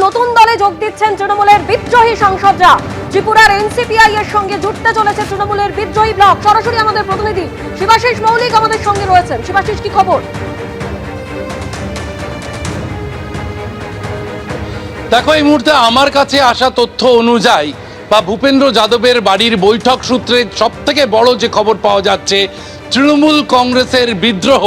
নতুন দলে যোগ দিচ্ছেন তৃণমূলের বিদ্রোহী সাংসদরা। ত্রিপুরার এনসিপিআই এর সঙ্গে জুটতে চলেছে তৃণমূলের বিদ্রোহী ব্লক। সরাসরি আমাদের প্রতিনিধি শিবাশিস মৌলিক আমাদের সঙ্গে রয়েছেন। শিবাশিস, কি খবর? দেখো, এই মুহূর্তে আমার কাছে আসা তথ্য অনুযায়ী বা ভূপেন্দ্র যাদবের বাড়ির বৈঠক সূত্রে সব থেকে বড় যে খবর পাওয়া যাচ্ছে, তৃণমূল কংগ্রেসের বিদ্রোহ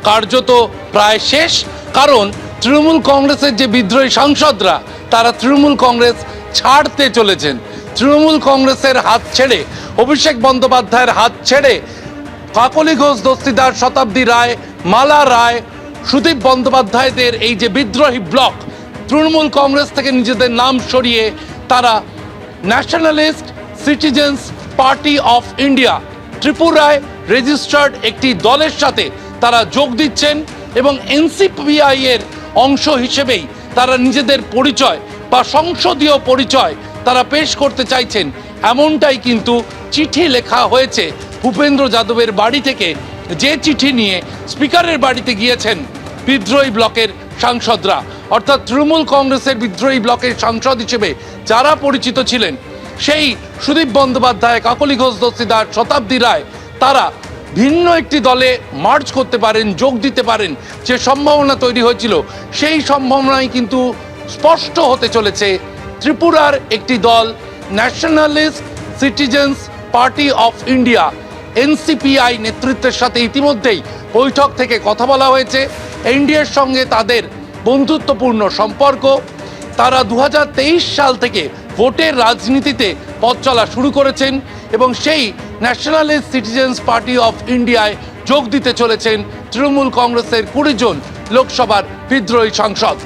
কার্যত প্রায় শেষ। কারণ তৃণমূল কংগ্রেসের যে বিদ্রোহী সাংসদরা তারা তৃণমূল কংগ্রেস ছাড়তে চলেছেন। তৃণমূল কংগ্রেসের হাত ছেড়ে, অভিষেক বন্দ্যোপাধ্যায়ের হাত ছেড়ে কাকলি ঘোষ দস্তিদার, শতাব্দী রায়, মালা রায়, সুদীপ বন্দ্যোপাধ্যায়দের এই যে বিদ্রোহী ব্লক, তৃণমূল কংগ্রেস থেকে নিজেদের নাম সরিয়ে তারা nationalist citizens party of India, ত্রিপুরায় রেজিস্টার্ড একটি দলের সাথে তারা যোগ দিচ্ছেন এবং এনসিপিআই এর অংশ হিসেবেই তারা নিজেদের পরিচয় বা সংসদীয় পরিচয় তারা পেশ করতে চাইছেন। এমনটাই কিন্তু চিঠি লেখা হয়েছে ভূপেন্দ্র যাদবের বাড়ি থেকে, যে চিঠি নিয়ে স্পিকারের বাড়িতে গিয়েছেন বিদ্রোহী ব্লকের সাংসদরা। অর্থাৎ তৃণমূল কংগ্রেসের বিদ্রোহী ব্লকের সাংসদ হিসেবে যারা পরিচিত ছিলেন, সেই সুদীপ বন্দ্যোপাধ্যায়, কাকলি ঘোষ দস্তিদার, শতাব্দী রায়, তারা ভিন্ন একটি দলে মার্চ করতে পারেন, যোগ দিতে পারেন। যে সম্ভাবনা তৈরি হয়েছিল সেই সম্ভাবনাই কিন্তু স্পষ্ট হতে চলেছে। ত্রিপুরার একটি দল, nationalist citizens party of India, NCPI নেতৃত্বের সাথে ইতিমধ্যেই বৈঠক থেকে কথা বলা হয়েছে। এনডিএর সঙ্গে তাদের বন্ধুত্বপূর্ণ সম্পর্ক। তারা 2023 সাল থেকে ভোটের রাজনীতিতে পথ চলা শুরু করেছেন এবং সেই ন্যাশনালিস্ট সিটিজেন্স পার্টি অফ ইন্ডিয়ায় যোগ দিতে চলেছেন তৃণমূল কংগ্রেসের 20 জন লোকসভার বিদ্রোহী সাংসদ।